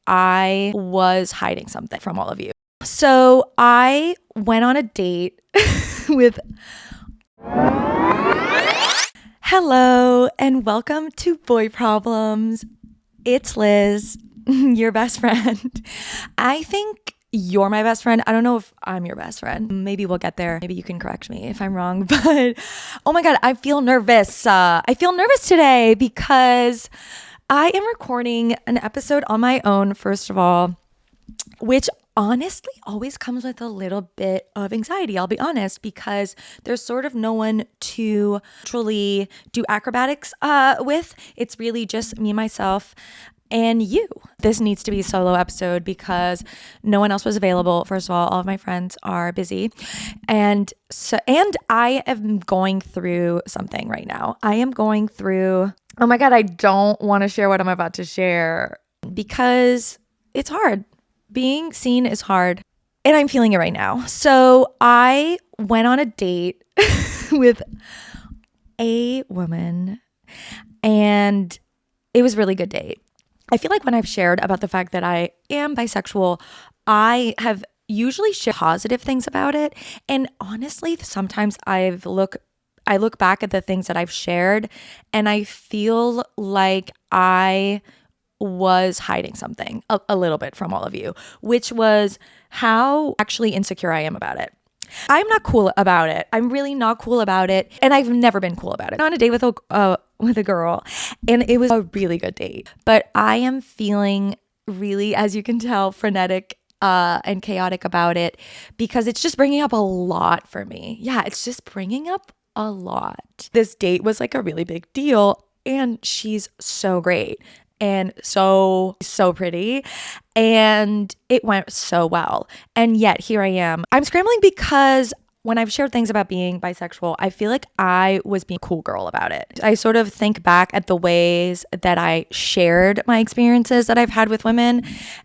I was hiding something from all of you. So I went on a date with... Hello and welcome to Boy Problems. It's Liz, your best friend. I think you're my best friend. I don't know if I'm your best friend. Maybe we'll get there. Maybe you can correct me if I'm wrong. But oh my God, I feel nervous. I feel nervous today because I am recording an episode on my own, first of all, which honestly always comes with a little bit of anxiety, I'll be honest, because there's sort of no one to truly do acrobatics with. It's really just me, myself, and you. This needs to be a solo episode because no one else was available. First of all of my friends are busy. And I am going through something right now. I am going through, oh my God, I don't want to share what I'm about to share because it's hard. Being seen is hard, and I'm feeling it right now. So I went on a date with a woman, and it was a really good date. I feel like when I've shared about the fact that I am bisexual, I have usually shared positive things about it. And honestly, sometimes I look back at the things that I've shared, and I feel like I was hiding something a little bit from all of you, which was how actually insecure I am about it. I'm not cool about it. I'm really not cool about it. And I've never been cool about it. I'm on a date with a girl, and it was a really good date. But I am feeling really, as you can tell, frenetic and chaotic about it because it's just bringing up a lot for me. Yeah, it's just bringing up a lot. This date was like a really big deal, and she's so great. And so pretty, and it went so well. And yet here I am. I'm scrambling because when I've shared things about being bisexual, I feel like I was being a cool girl about it. I sort of think back at the ways that I shared my experiences that I've had with women,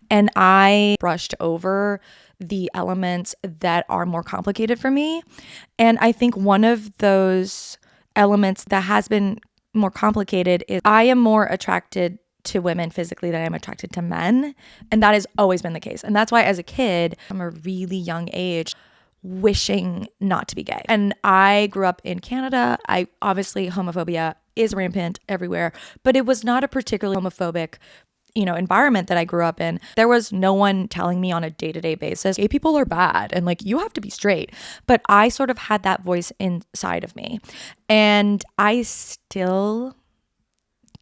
and I brushed over the elements that are more complicated for me. And I think one of those elements that has been more complicated is I am more attracted to women physically than I'm attracted to men. And that has always been the case. And that's why as a kid, from a really young age, wishing not to be gay. And I grew up in Canada. Obviously homophobia is rampant everywhere, but it was not a particularly homophobic, environment that I grew up in. There was no one telling me on a day-to-day basis, gay people are bad and like you have to be straight. But I sort of had that voice inside of me. And I still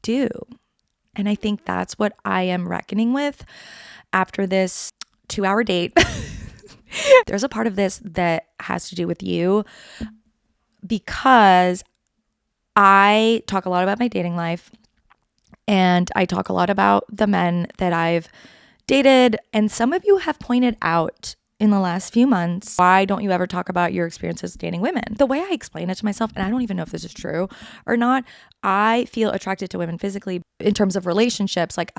do. And I think that's what I am reckoning with after this 2-hour date. There's a part of this that has to do with you because I talk a lot about my dating life, and I talk a lot about the men that I've dated. And some of you have pointed out in the last few months, why don't you ever talk about your experiences dating women? The way I explain it to myself, and I don't even know if this is true or not, I feel attracted to women physically in terms of relationships. Like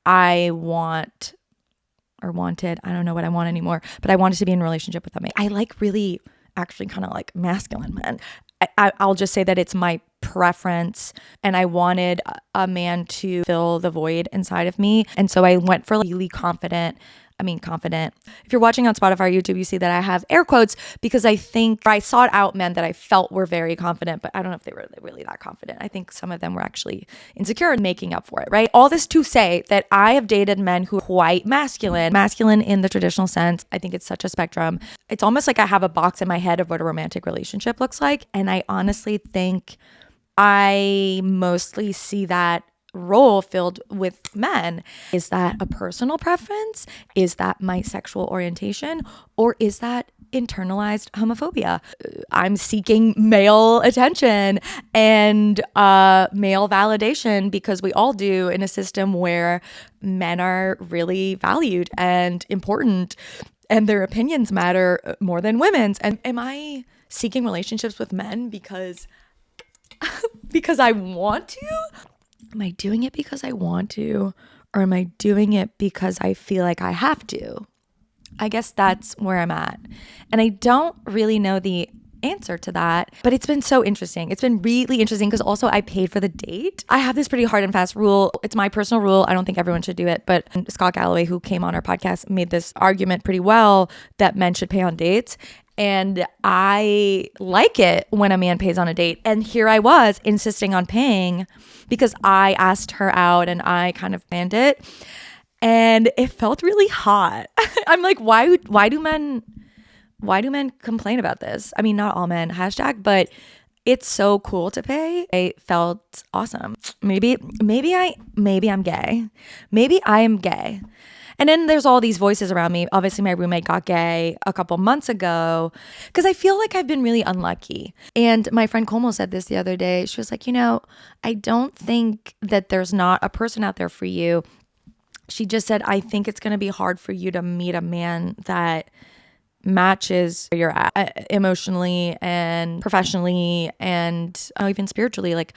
I want or wanted, I don't know what I want anymore, but I wanted to be in a relationship with a man. I like really actually kind of like masculine men. I'll just say that it's my preference, and I wanted a man to fill the void inside of me. And so I went for really confident. If you're watching on Spotify or YouTube, you see that I have air quotes because I think I sought out men that I felt were very confident, but I don't know if they were really that confident. I think some of them were actually insecure and making up for it, right? All this to say that I have dated men who are quite masculine in the traditional sense. I think it's such a spectrum. It's almost like I have a box in my head of what a romantic relationship looks like. And I honestly think I mostly see that role filled with men. Is that a personal preference? Is that my sexual orientation? Or is that internalized homophobia? I'm seeking male attention and male validation because we all do in a system where men are really valued and important and their opinions matter more than women's. And am I seeking relationships with men because I want to? Am I doing it because I want to, or am I doing it because I feel like I have to? I guess that's where I'm at. And I don't really know the answer to that. But it's been so interesting. It's been really interesting because also I paid for the date. I have this pretty hard and fast rule. It's my personal rule. I don't think everyone should do it. But Scott Galloway, who came on our podcast, made this argument pretty well that men should pay on dates. And I like it when a man pays on a date. And here I was insisting on paying because I asked her out and I kind of planned it. And it felt really hot. I'm like, why do men complain about this? I mean, not all men, hashtag, but it's so cool to pay. It felt awesome. Maybe I'm gay. Maybe I am gay. And then there's all these voices around me. Obviously, my roommate got gay a couple months ago because I feel like I've been really unlucky. And my friend Como said this the other day. She was like, I don't think that there's not a person out there for you. She just said, I think it's going to be hard for you to meet a man that matches where you're at emotionally and professionally and even spiritually. Like,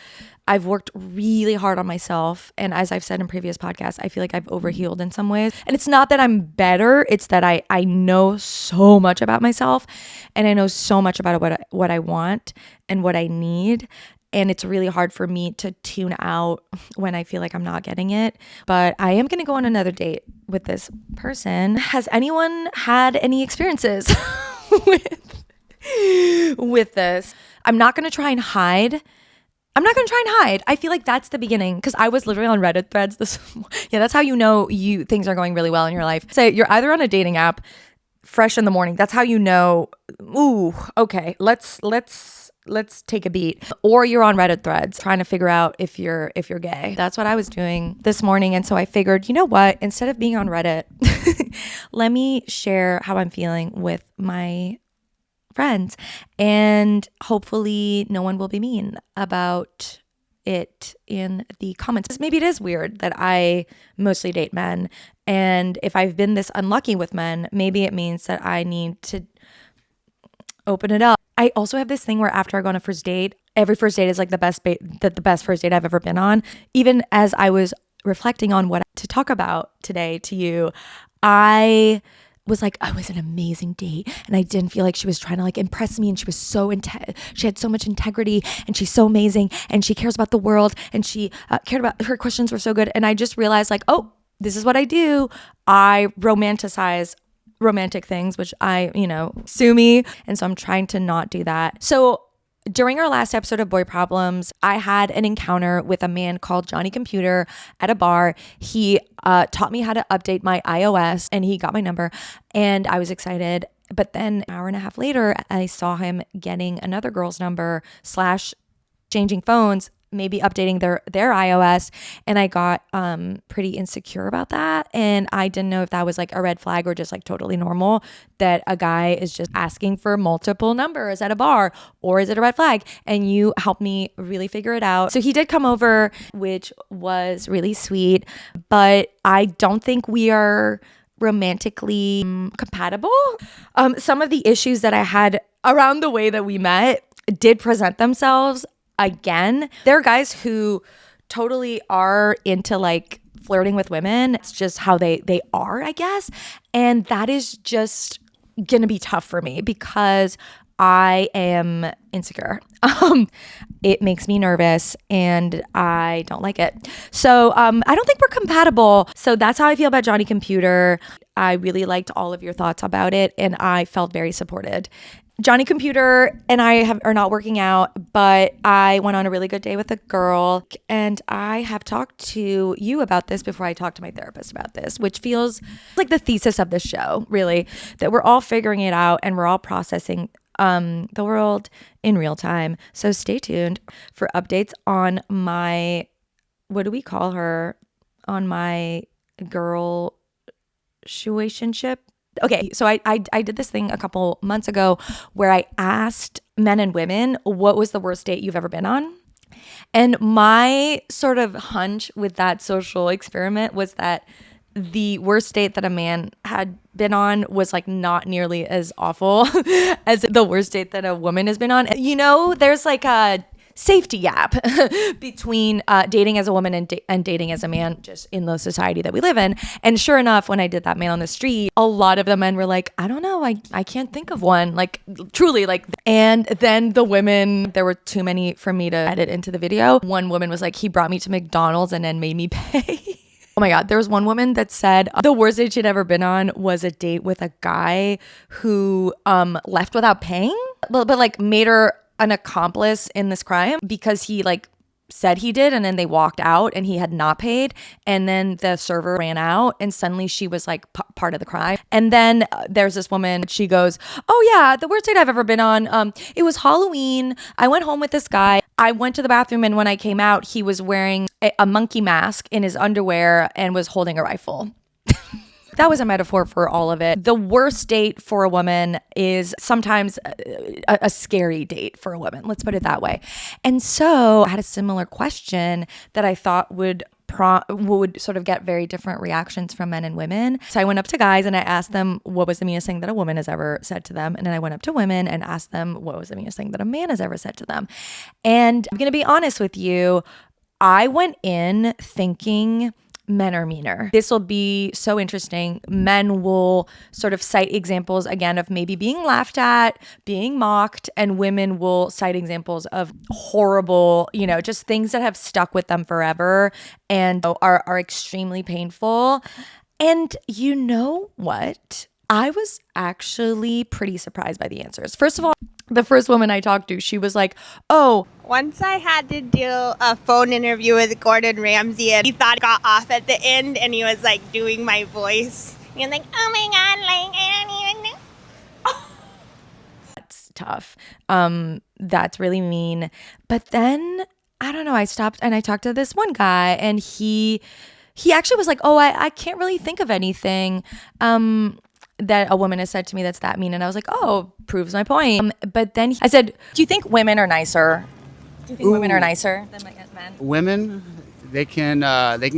I've worked really hard on myself. And as I've said in previous podcasts, I feel like I've overhealed in some ways. And it's not that I'm better. It's that I know so much about myself and I know so much about what I want and what I need. And it's really hard for me to tune out when I feel like I'm not getting it. But I am going to go on another date with this person. Has anyone had any experiences with this? I'm not going to try and hide. I feel like that's the beginning because I was literally on Reddit threads that's how you know things are going really well in your life. So you're either on a dating app, fresh in the morning. That's how you know, ooh, okay, let's take a beat. Or you're on Reddit threads trying to figure out if you're gay. That's what I was doing this morning. And so I figured, you know what? Instead of being on Reddit, let me share how I'm feeling with my friends. And hopefully no one will be mean about it in the comments. Maybe it is weird that I mostly date men. And if I've been this unlucky with men, maybe it means that I need to open it up. I also have this thing where after I go on a first date, every first date is like the best first date I've ever been on. Even as I was reflecting on what to talk about today to you, I was like, oh, it was an amazing date. And I didn't feel like she was trying to like impress me. And she was she had so much integrity and she's so amazing and she cares about the world and she cared about, her questions were so good. And I just realized like, oh, this is what I do. I romanticize romantic things, which sue me. And so I'm trying to not do that. So during our last episode of Boy Problems, I had an encounter with a man called Johnny Computer at a bar. He taught me how to update my iOS and he got my number and I was excited. But then an hour and a half later, I saw him getting another girl's number / changing phones, maybe updating their iOS. And I got pretty insecure about that. And I didn't know if that was like a red flag or just like totally normal that a guy is just asking for multiple numbers at a bar, or is it a red flag? And you helped me really figure it out. So he did come over, which was really sweet, but I don't think we are romantically compatible. Some of the issues that I had around the way that we met did present themselves again. There are guys who totally are into like flirting with women. It's just how they are, I guess. And that is just gonna be tough for me because I am insecure. It makes me nervous and I don't like it. So I don't think we're compatible. So that's how I feel about Johnny Computer. I really liked all of your thoughts about it and I felt very supported. Johnny Computer and I are not working out, but I went on a really good day with a girl and I have talked to you about this before I talked to my therapist about this, which feels like the thesis of this show, really, that we're all figuring it out and we're all processing the world in real time. So stay tuned for updates on my, what do we call her? On my girl situationship. Okay, so I did this thing a couple months ago where I asked men and women, what was the worst date you've ever been on? And my sort of hunch with that social experiment was that the worst date that a man had been on was like not nearly as awful as the worst date that a woman has been on. You know, there's like a safety gap between dating as a woman and dating as a man, just in the society that we live in. And sure enough, when I did that man on the street, a lot of the men were like, I don't know, I can't think of one, like truly, like. And then the women, there were too many for me to edit into the video. One woman was like, he brought me to McDonald's and then made me pay. Oh my God, there was one woman that said the worst date she'd ever been on was a date with a guy who left without paying, but like made her an accomplice in this crime because he like said he did, and then they walked out and he had not paid, and then the server ran out and suddenly she was like part of the crime. And then there's this woman, she goes, oh yeah, the worst date I've ever been on, it was Halloween, I went home with this guy, I went to the bathroom, and when I came out he was wearing a monkey mask in his underwear and was holding a rifle. That was a metaphor for all of it. The worst date for a woman is sometimes a scary date for a woman. Let's put it that way. And so I had a similar question that I thought would sort of get very different reactions from men and women. So I went up to guys and I asked them what was the meanest thing that a woman has ever said to them. And then I went up to women and asked them what was the meanest thing that a man has ever said to them. And I'm going to be honest with you, I went in thinking men are meaner. This will be so interesting. Men will sort of cite examples again of maybe being laughed at, being mocked, and women will cite examples of horrible, just things that have stuck with them forever and are extremely painful. And you know what? I was actually pretty surprised by the answers. First of all, the first woman I talked to, she was like, oh. Once I had to do a phone interview with Gordon Ramsay, and he thought it got off at the end, and he was like doing my voice. He was like, oh my God, like, I don't even know. That's tough. That's really mean. But then, I don't know, I stopped and I talked to this one guy, and he actually was like, oh, I can't really think of anything that a woman has said to me that's that mean. And I was like, oh, proves my point. But then I said, do you think women are nicer? Do you think women are nicer than men? Women, they can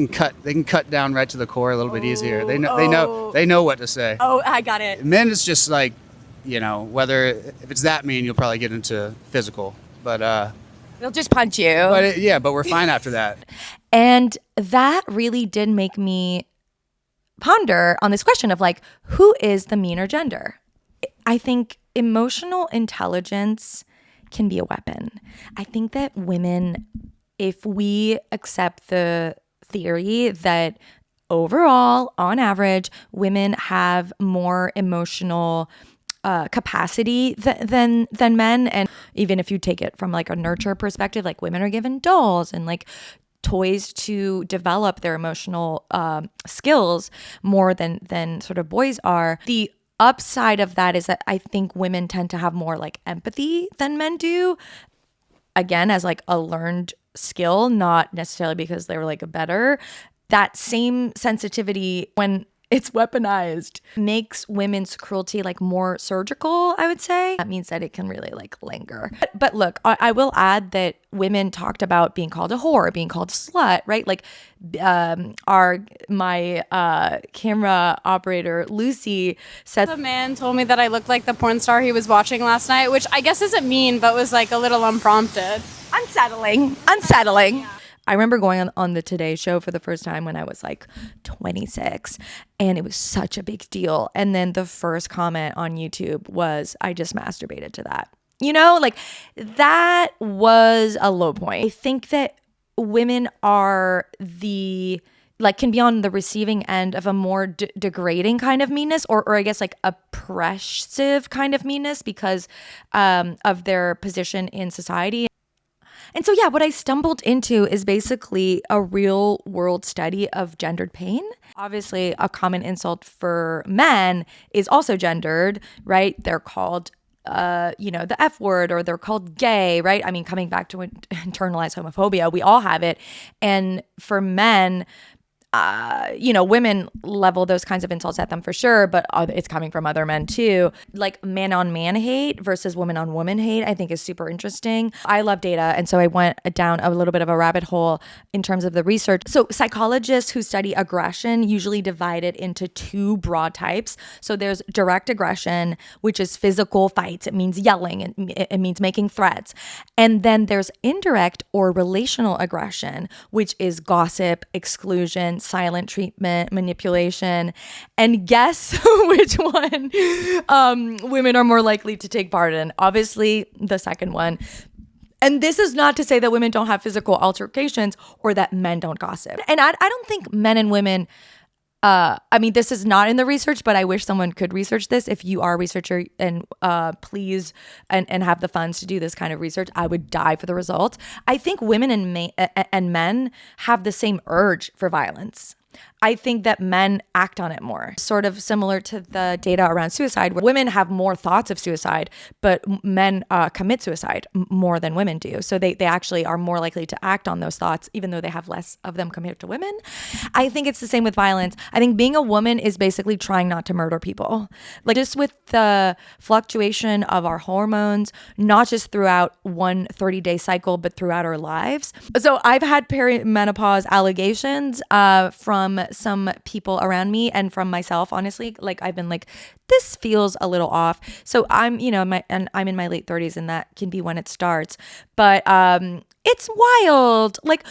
cut down right to the core a little bit easier. They know what to say. Oh, I got it. Men is just like, whether if it's that mean, you'll probably get into physical. But they'll just punch you. But we're fine after that. And that really did make me ponder on this question of like, who is the meaner gender? I think emotional intelligence can be a weapon. I think that women, if we accept the theory that overall, on average, women have more emotional capacity than men, and even if you take it from like a nurture perspective, like women are given dolls and like toys to develop their emotional skills more than sort of boys are. The upside of that is that I think women tend to have more like empathy than men do. Again, as like a learned skill, not necessarily because they were like better. That same sensitivity, when it's weaponized, makes women's cruelty like more surgical, I would say. That means that it can really like linger. But look, I will add that women talked about being called a whore, being called a slut, right? Like my camera operator, Lucy, said the man told me that I looked like the porn star he was watching last night, which I guess isn't mean, but was like a little unprompted. Unsettling. Yeah. I remember going on the Today Show for the first time when I was like 26, and it was such a big deal. And then the first comment on YouTube was, I just masturbated to that. Like that was a low point. I think that women are can be on the receiving end of a more degrading kind of meanness, or I guess like oppressive kind of meanness because of their position in society. And so, yeah, what I stumbled into is basically a real world study of gendered pain. Obviously, a common insult for men is also gendered, right? They're called, the F word, or they're called gay, right? I mean, coming back to internalized homophobia, we all have it. And for men, women level those kinds of insults at them for sure, but it's coming from other men too. Like man on man hate versus woman on woman hate, I think is super interesting. I love data. And so I went down a little bit of a rabbit hole in terms of the research. So psychologists who study aggression usually divide it into two broad types. So there's direct aggression, which is physical fights. It means yelling. It means making threats. And then there's indirect or relational aggression, which is gossip, exclusion, silent treatment, manipulation. And guess which one women are more likely to take part in? Obviously, the second one. And this is not to say that women don't have physical altercations or that men don't gossip. And I don't think men and women, this is not in the research, but I wish someone could research this. If you are a researcher and please and have the funds to do this kind of research, I would die for the results. I think women and men have the same urge for violence. I think that men act on it more, sort of similar to the data around suicide, where women have more thoughts of suicide, but men commit suicide more than women do. So they actually are more likely to act on those thoughts, even though they have less of them compared to women. I think it's the same with violence. I think being a woman is basically trying not to murder people. Like just with the fluctuation of our hormones, not just throughout one 30-day cycle, but throughout our lives. So I've had perimenopause allegations from some people around me and from myself, honestly. Like I've been like, this feels a little off. So I'm in my late 30s, and that can be when it starts. But it's wild. Like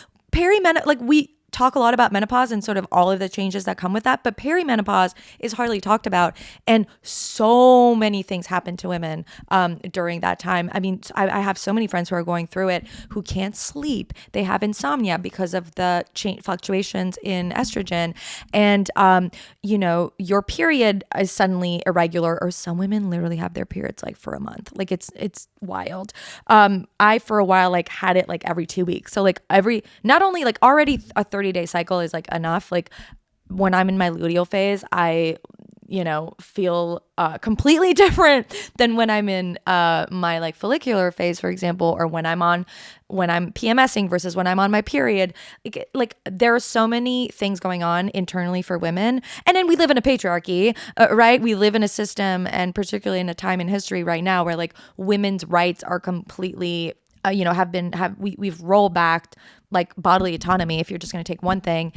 we talk a lot about menopause and sort of all of the changes that come with that, but perimenopause is hardly talked about, and so many things happen to women during that time. I mean, I have so many friends who are going through it who can't sleep. They have insomnia because of the fluctuations in estrogen, and your period is suddenly irregular, or some women literally have their periods like for a month. Like it's wild. I for a while like had it like every 2 weeks. So like not only like already a 30-day cycle is like enough. Like when I'm in my luteal phase, I feel completely different than when I'm in my like follicular phase, for example, or when I'm PMSing versus when I'm on my period. Like there are so many things going on internally for women. And then we live in a patriarchy, right? We live in a system, and particularly in a time in history right now where like women's rights are completely we've rolled back like bodily autonomy, if you're just going to take one thing,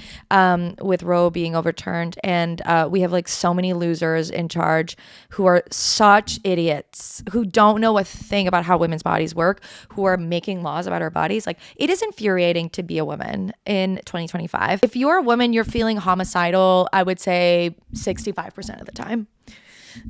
with Roe being overturned. And we have like so many losers in charge who are such idiots, who don't know a thing about how women's bodies work, who are making laws about our bodies. Like it is infuriating to be a woman in 2025. If you're a woman, you're feeling homicidal, I would say 65% of the time.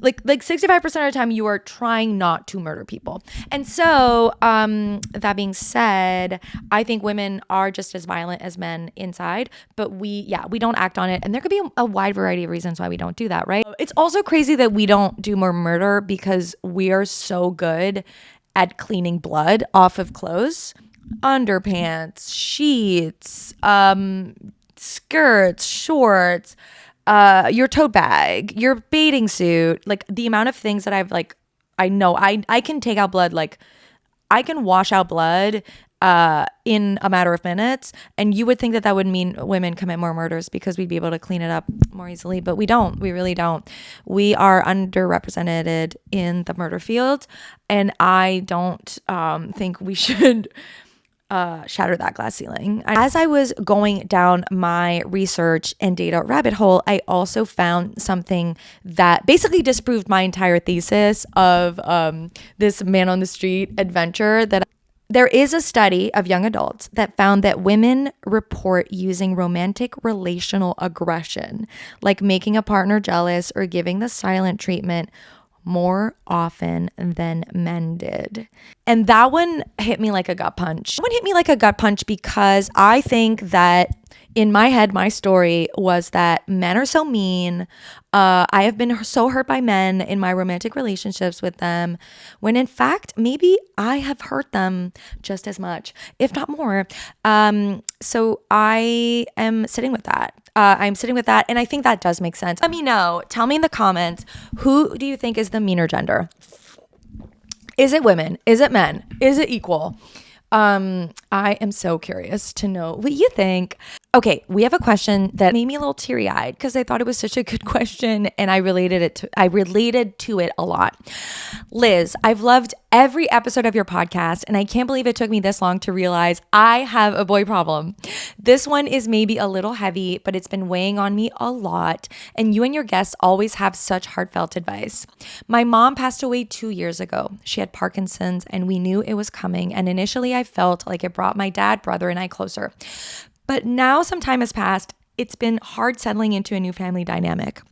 Like 65% of the time you are trying not to murder people. And so that being said, I think women are just as violent as men inside, but we don't act on it. And there could be a wide variety of reasons why we don't do that, right? It's also crazy that we don't do more murder because we are so good at cleaning blood off of clothes, underpants, sheets, skirts, shorts, your tote bag, your bathing suit. Like the amount of things that I've like, I know I can take out blood. Like I can wash out blood in a matter of minutes. And you would think that would mean women commit more murders because we'd be able to clean it up more easily, but we don't. We really don't. We are underrepresented in the murder field, and I don't think we should shatter that glass ceiling. As I was going down my research and data rabbit hole, I also found something that basically disproved my entire thesis of this man on the street adventure. That there is a study of young adults that found that women report using romantic relational aggression, like making a partner jealous or giving the silent treatment, more often than men did. And that one hit me like a gut punch. That one hit me like a gut punch because I think that in my head, my story was that men are so mean. I have been so hurt by men in my romantic relationships with them, when in fact, maybe I have hurt them just as much, if not more. So I am sitting with that. I'm sitting with that. And I think that does make sense. Let me know. Tell me in the comments, who do you think is the meaner gender? Is it women? Is it men? Is it equal? I am so curious to know what you think. Okay, we have a question that made me a little teary-eyed because I thought it was such a good question and I related to it a lot. Liz, I've loved every episode of your podcast and I can't believe it took me this long to realize I have a boy problem. This one is maybe a little heavy, but it's been weighing on me a lot, and you and your guests always have such heartfelt advice. My mom passed away 2 years ago. She had Parkinson's and we knew it was coming, and initially I felt like it brought my dad, brother, and I closer. But now some time has passed. It's been hard settling into a new family dynamic.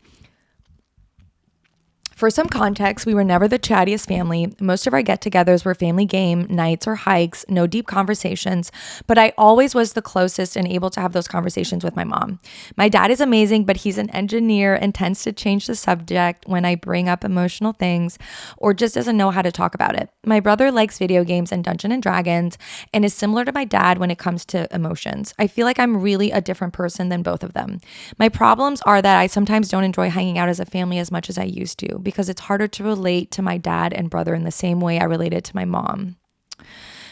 For some context, we were never the chattiest family. Most of our get-togethers were family game nights or hikes, no deep conversations, but I always was the closest and able to have those conversations with my mom. My dad is amazing, but he's an engineer and tends to change the subject when I bring up emotional things or just doesn't know how to talk about it. My brother likes video games and Dungeons and Dragons and is similar to my dad when it comes to emotions. I feel like I'm really a different person than both of them. My problems are that I sometimes don't enjoy hanging out as a family as much as I used to, because it's harder to relate to my dad and brother in the same way I related to my mom.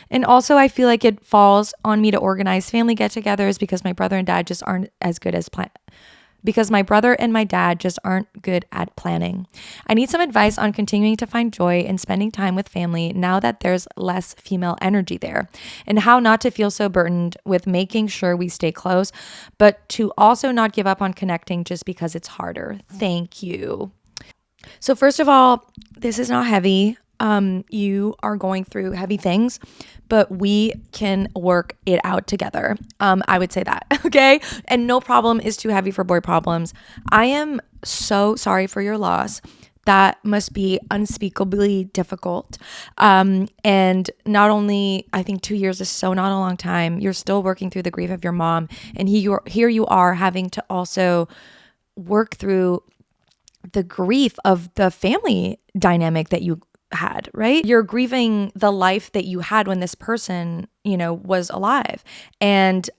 And also, I feel like it falls on me to organize family get-togethers because my brother and dad just aren't as good as because my brother and my dad just aren't good at planning. I need some advice on continuing to find joy in spending time with family now that there's less female energy there, and how not to feel so burdened with making sure we stay close, but to also not give up on connecting just because it's harder. Thank you. So first of all, this is not heavy. You are going through heavy things, but we can work it out together. I would say that, okay? And no problem is too heavy for boy problems. I am so sorry for your loss. That must be unspeakably difficult. And not only, I think 2 years is so not a long time. You're still working through the grief of your mom. And here you are having to also work through the grief of the family dynamic that you had, right? You're grieving the life that you had when this person, was alive. And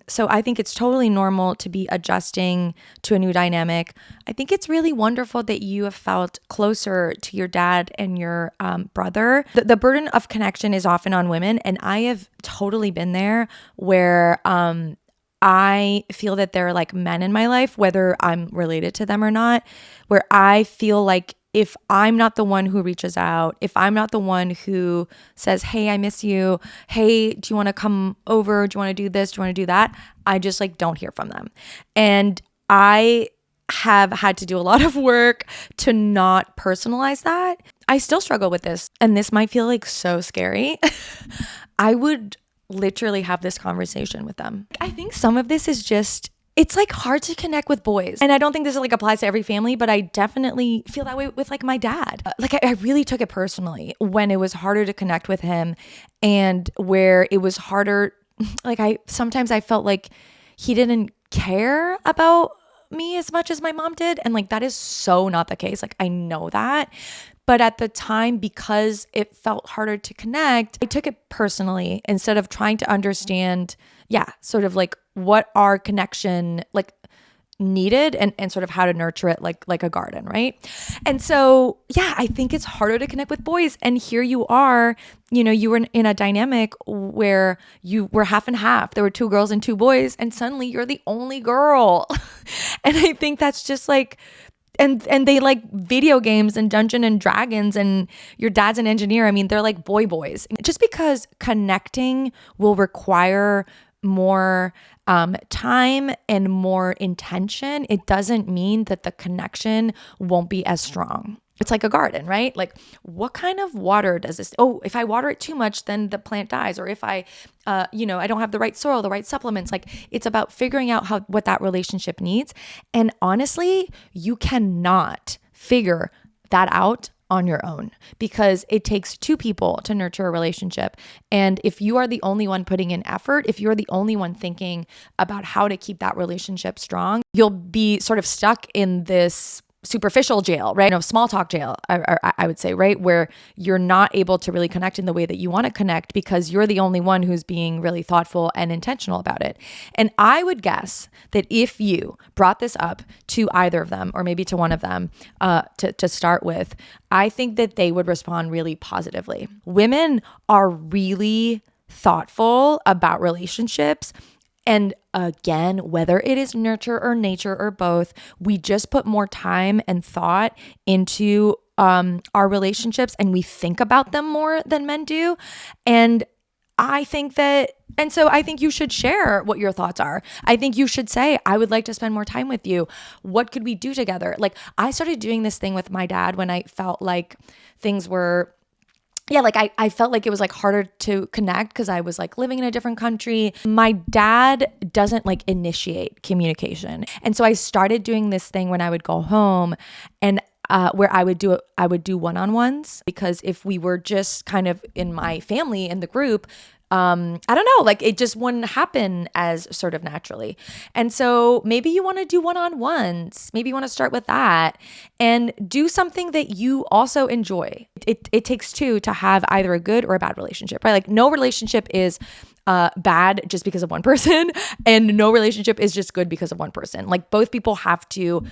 so I think it's totally normal to be adjusting to a new dynamic. I think it's really wonderful that you have felt closer to your dad and your brother. The burden of connection is often on women, and I have totally been there where I feel that there are like men in my life, whether I'm related to them or not, where I feel like if I'm not the one who reaches out, if I'm not the one who says, hey, I miss you. Hey, do you want to come over? Do you want to do this? Do you want to do that? I just don't hear from them. And I have had to do a lot of work to not personalize that. I still struggle with this, and this might feel so scary. I would literally have this conversation with them. I think some of this is just, it's hard to connect with boys. And I don't think this applies to every family, but I definitely feel that way with my dad. I really took it personally when it was harder to connect with him, and where it was harder. Sometimes I felt like he didn't care about me as much as my mom did. And that is so not the case. I know that. But at the time, because it felt harder to connect, I took it personally instead of trying to understand, sort of what our connection needed and sort of how to nurture it like a garden, right? And so, I think it's harder to connect with boys. And here you are, you were in a dynamic where you were half and half. There were 2 girls and 2 boys, and suddenly you're the only girl. And I think that's just and they like video games and Dungeons and Dragons, and your dad's an engineer. I mean, they're boys. Just because connecting will require more time and more intention, it doesn't mean that the connection won't be as strong. It's like a garden, right? What kind of water does this? Oh, if I water it too much, then the plant dies. Or if I, I don't have the right soil, the right supplements. It's about figuring out what that relationship needs. And honestly, you cannot figure that out on your own, because it takes 2 people to nurture a relationship. And if you are the only one putting in effort, if you're the only one thinking about how to keep that relationship strong, you'll be sort of stuck in this superficial jail, right? Small talk jail, I would say, right? Where you're not able to really connect in the way that you want to connect because you're the only one who's being really thoughtful and intentional about it. And I would guess that if you brought this up to either of them, or maybe to one of them to start with, I think that they would respond really positively. Women are really thoughtful about relationships, And again, whether it is nurture or nature or both, we just put more time and thought into our relationships, and we think about them more than men do. And I think that, and so I think you should share what your thoughts are. I think you should say, I would like to spend more time with you. What could we do together? Like, I started doing this thing with my dad when I felt like things were, like I felt like it was like harder to connect because I was like living in a different country. My dad doesn't like initiate communication. And so I started doing this thing when I would go home, and where I would do one-on-ones, because if we were just kind of in my family, in the group, I don't know, like it just wouldn't happen as sort of naturally. And so maybe you want to do one-on-ones. Maybe you want to start with that and do something that you also enjoy. It takes two to have either a good or a bad relationship, right? Like no relationship is bad just because of one person, and no relationship is just good because of one person. Like both people have to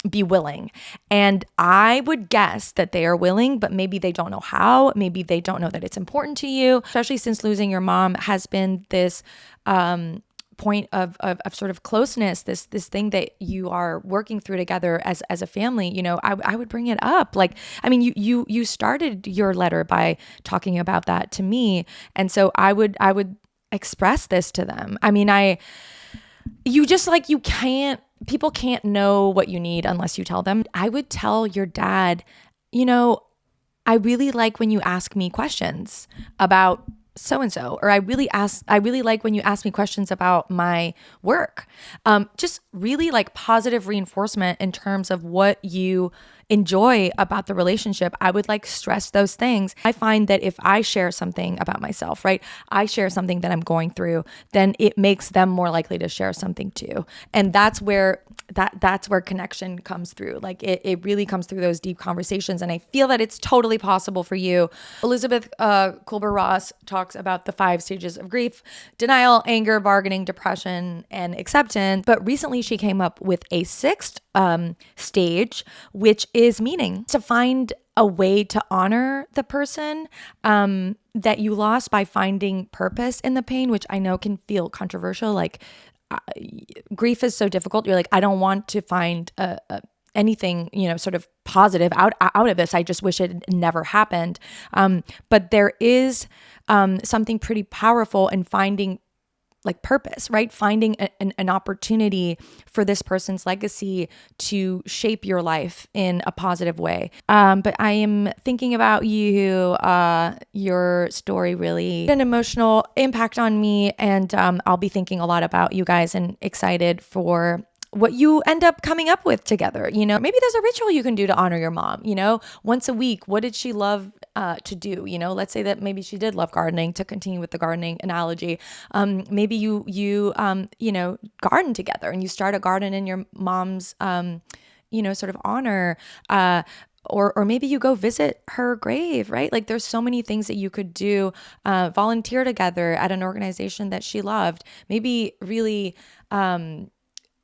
be willing. And I would guess that they are willing, but maybe they don't know how. Maybe they don't know that it's important to you, especially since losing your mom has been this point of sort of closeness, this thing that you are working through together as a family. You know, I would bring it up. Like, I mean, you started your letter by talking about that to me, and so I would express this to them. I mean, people can't know what you need unless you tell them. I would tell your dad, you know, I really like when you ask me questions about so-and-so, or I really like when you ask me questions about my work. Just really like positive reinforcement in terms of what you enjoy about the relationship. I would like stress those things. I find that if I share something about myself, right, I share something that I'm going through, then it makes them more likely to share something too. And that's where connection comes through. Like it really comes through those deep conversations. And I feel that it's totally possible for you. Elizabeth Kubler-Ross talks about the 5 stages of grief: denial, anger, bargaining, depression, and acceptance. But recently she came up with a 6th stage, which is meaning. To find a way to honor the person that you lost by finding purpose in the pain, which I know can feel controversial. Like grief is so difficult. You're like, I don't want to find anything, you know, sort of positive out of this. I just wish it never happened. But there is something pretty powerful in finding like purpose, right? Finding an opportunity for this person's legacy to shape your life in a positive way. But I am thinking about you. Your story really had an emotional impact on me, and I'll be thinking a lot about you guys and excited for what you end up coming up with together. You know, maybe there's a ritual you can do to honor your mom, you know, once a week. What did she love to do? You know, let's say that maybe she did love gardening, to continue with the gardening analogy. Maybe you know, garden together, and you start a garden in your mom's, you know, sort of honor. Or maybe you go visit her grave, right? Like there's so many things that you could do. Volunteer together at an organization that she loved. Maybe really,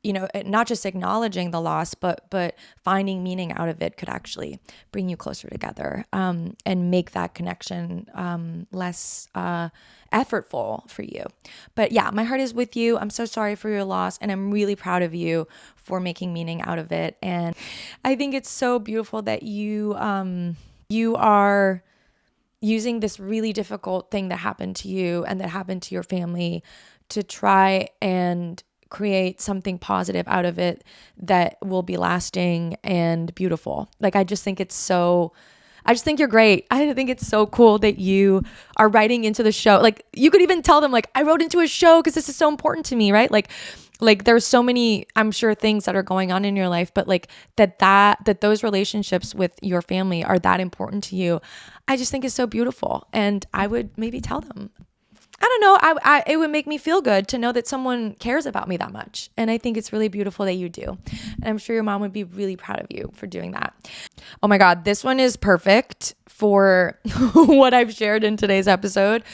you know, not just acknowledging the loss, but finding meaning out of it could actually bring you closer together, and make that connection less effortful for you. But yeah, my heart is with you. I'm so sorry for your loss, and I'm really proud of you for making meaning out of it. And I think it's so beautiful that you are using this really difficult thing that happened to you and that happened to your family to try and create something positive out of it that will be lasting and beautiful. Like, I just think you're great. I think it's so cool that you are writing into the show. Like, you could even tell them, like, I wrote into a show because this is so important to me, right? Like there's so many, I'm sure, things that are going on in your life, but like that those relationships with your family are that important to you. I just think it's so beautiful. And I would maybe tell them. I don't know. It would make me feel good to know that someone cares about me that much. And I think it's really beautiful that you do. And I'm sure your mom would be really proud of you for doing that. Oh my God, this one is perfect for what I've shared in today's episode.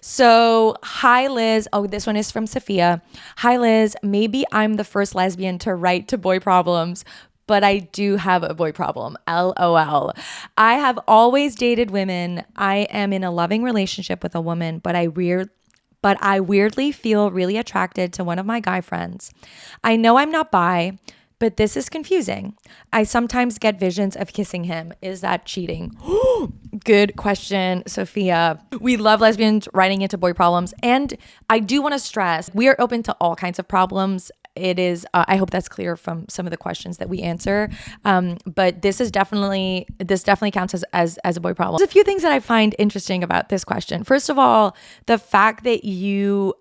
So, hi Liz. Oh, this one is from Sophia. Hi Liz, maybe I'm the first lesbian to write to Boy Problems, but I do have a boy problem. LOL. I have always dated women. I am in a loving relationship with a woman, but I but I weirdly feel really attracted to one of my guy friends. I know I'm not bi, but this is confusing. I sometimes get visions of kissing him. Is that cheating? Good question, Sophia. We love lesbians writing into boy problems. And I do want to stress, we are open to all kinds of problems. It is, I hope that's clear from some of the questions that we answer. But this definitely counts as a boy problem. There's a few things that I find interesting about this question. First of all, the fact that you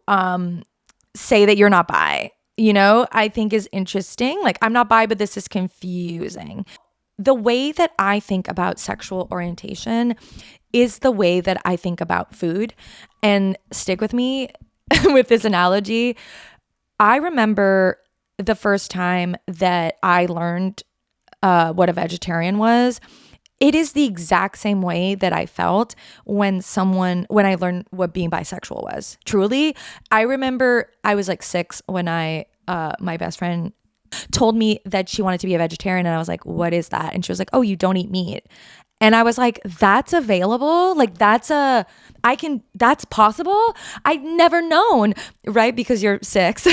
say that you're not bi, I think is interesting. Like, I'm not bi, but this is confusing. The way that I think about sexual orientation is the way that I think about food. And stick with me with this analogy. I remember the first time that I learned what a vegetarian was. It is the exact same way that I felt when I learned what being bisexual was. Truly, I remember I was like 6 when my best friend told me that she wanted to be a vegetarian, and I was like, what is that? And she was like, oh, you don't eat meat. And I was like, that's available? Like, that's possible? I'd never known, right? Because you're 6.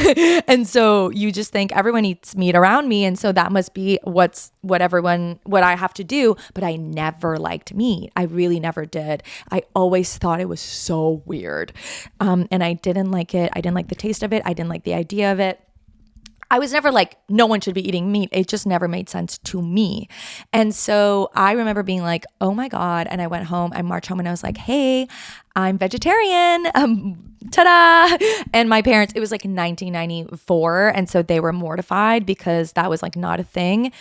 And so you just think everyone eats meat around me. And so that must be what I have to do. But I never liked meat. I really never did. I always thought it was so weird. And I didn't like it. I didn't like the taste of it. I didn't like the idea of it. I was never like, no one should be eating meat. It just never made sense to me. And so I remember being like, oh my God. And I went home, I marched home and I was like, hey, I'm vegetarian. Ta-da. And my parents, it was like 1994. And so they were mortified because that was like not a thing.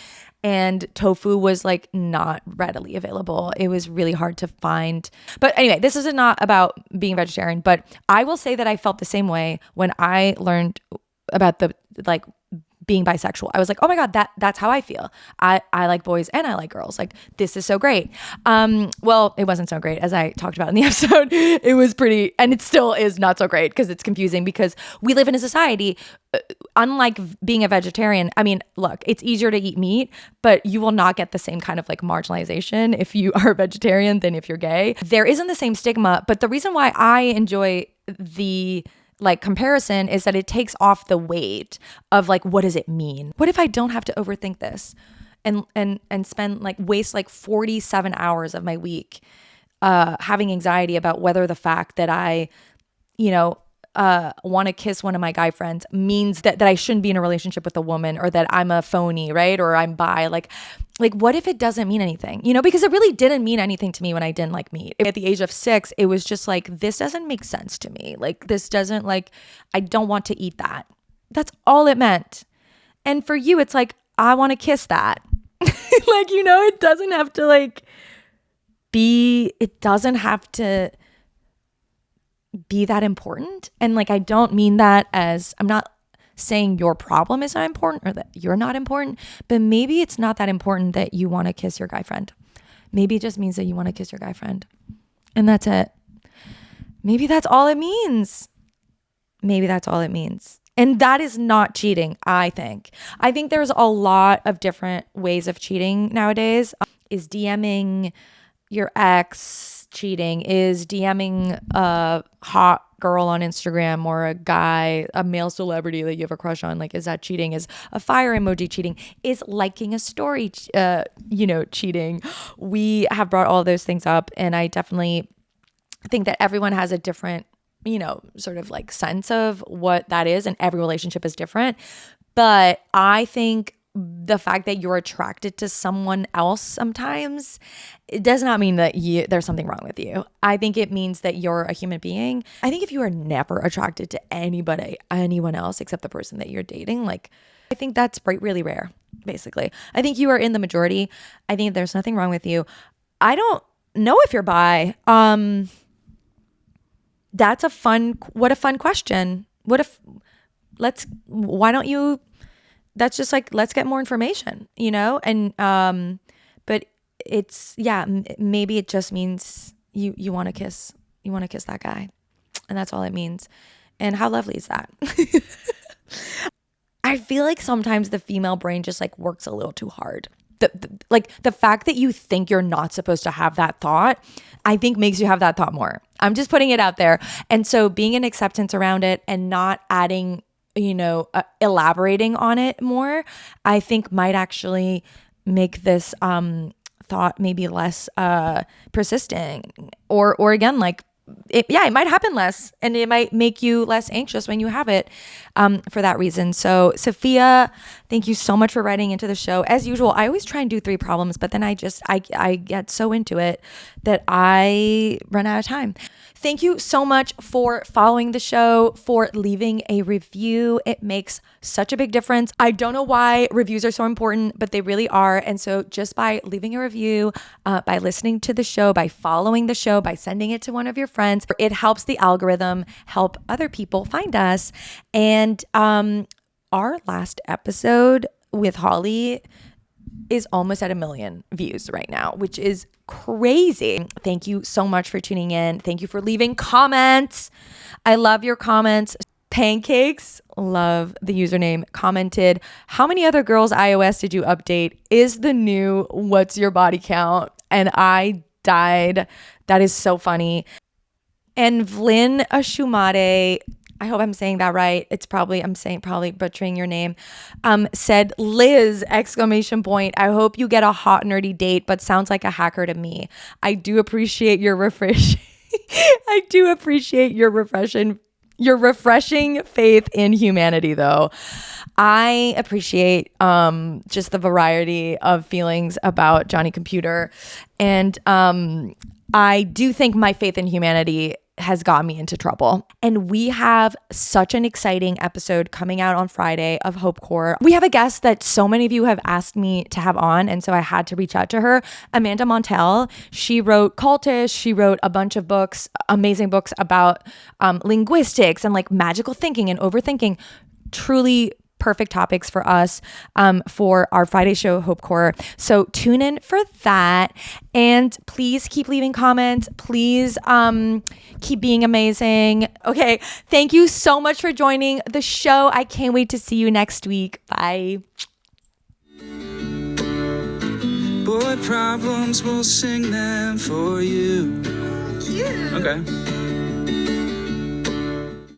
And tofu was like not readily available. It was really hard to find. But anyway, this is not about being vegetarian, but I will say that I felt the same way when I learned about the like being bisexual. I was like, oh my God, that's how I feel. I like boys and I like girls. Like, this is so great. Well, it wasn't so great, as I talked about in the episode. It was pretty, and it still is not so great because it's confusing because we live in a society, unlike being a vegetarian. I mean, look, it's easier to eat meat, but you will not get the same kind of like marginalization if you are a vegetarian than if you're gay. There isn't the same stigma, but the reason why I enjoy the like comparison is that it takes off the weight of like, what does it mean? What if I don't have to overthink this and spend like waste like 47 hours of my week having anxiety about whether the fact that I, want to kiss one of my guy friends means that I shouldn't be in a relationship with a woman, or that I'm a phony, right? Or I'm bi. Like what if it doesn't mean anything? Because it really didn't mean anything to me when I didn't like meat. At the age of 6, it was just like, this doesn't make sense to me. Like, this doesn't, like, I don't want to eat that. That's all it meant. And for you, it's like, I want to kiss that. Like, it doesn't have to be that important. And like, I don't mean that as, I'm not saying your problem is not important or that you're not important, but maybe it's not that important that you want to kiss your guy friend. Maybe it just means that you want to kiss your guy friend. And that's it. Maybe that's all it means. Maybe that's all it means. And that is not cheating, I think. I think there's a lot of different ways of cheating nowadays. Is DMing your ex cheating? Is DMing a hot girl on Instagram or a guy, a male celebrity that you have a crush on, like, is that cheating? Is a fire emoji cheating? Is liking a story, cheating? We have brought all those things up, and I definitely think that everyone has a different, sort of like sense of what that is, and every relationship is different. But I think the fact that you're attracted to someone else sometimes, it does not mean that there's something wrong with you. I think it means that you're a human being. I think if you are never attracted to anyone else except the person that you're dating, like, I think that's really rare, basically. I think you are in the majority. I think there's nothing wrong with you. I don't know if you're bi. That's what a fun question. That's just like, let's get more information, and, but it's, maybe it just means you want to kiss that guy, and that's all it means. And how lovely is that? I feel like sometimes the female brain just like works a little too hard. The fact that you think you're not supposed to have that thought, I think makes you have that thought more. I'm just putting it out there. And so being an acceptance around it and not adding, elaborating on it more, I think might actually make this thought maybe less persistent, or again, like it might happen less, and it might make you less anxious when you have it for that reason. So Sophia, thank you so much for writing into the show. As usual, I always try and do 3 problems, but then I get so into it that I run out of time. Thank you so much for following the show, for leaving a review. It makes such a big difference. I don't know why reviews are so important, but they really are. And so just by leaving a review, by listening to the show, by following the show, by sending it to one of your friends, it helps the algorithm help other people find us. And our last episode with Holly is almost at 1 million views right now, which is crazy. Thank you so much for tuning in. Thank you for leaving comments. I love your comments. Pancakes, love the username, commented, how many other girls' iOS did you update? Is the new what's your body count? And I died. That is so funny. And Vlyn Ashumade, I hope I'm saying that right. I'm probably butchering your name. Said, Liz, ! I hope you get a hot nerdy date, but sounds like a hacker to me. I do appreciate your refreshing faith in humanity, though. I appreciate just the variety of feelings about Johnny Computer. And I do think my faith in humanity has got me into trouble. And we have such an exciting episode coming out on Friday of Hopecore. We have a guest that so many of you have asked me to have on, and so I had to reach out to her, Amanda Montell. She wrote Cultish. She wrote a bunch of books, amazing books about linguistics and like magical thinking and overthinking. Truly perfect topics for us for our Friday show, Hopecore. So tune in for that. And please keep leaving comments. Please keep being amazing. Okay. Thank you so much for joining the show. I can't wait to see you next week. Bye. Boy problems, we'll sing them for you. Cute. Okay.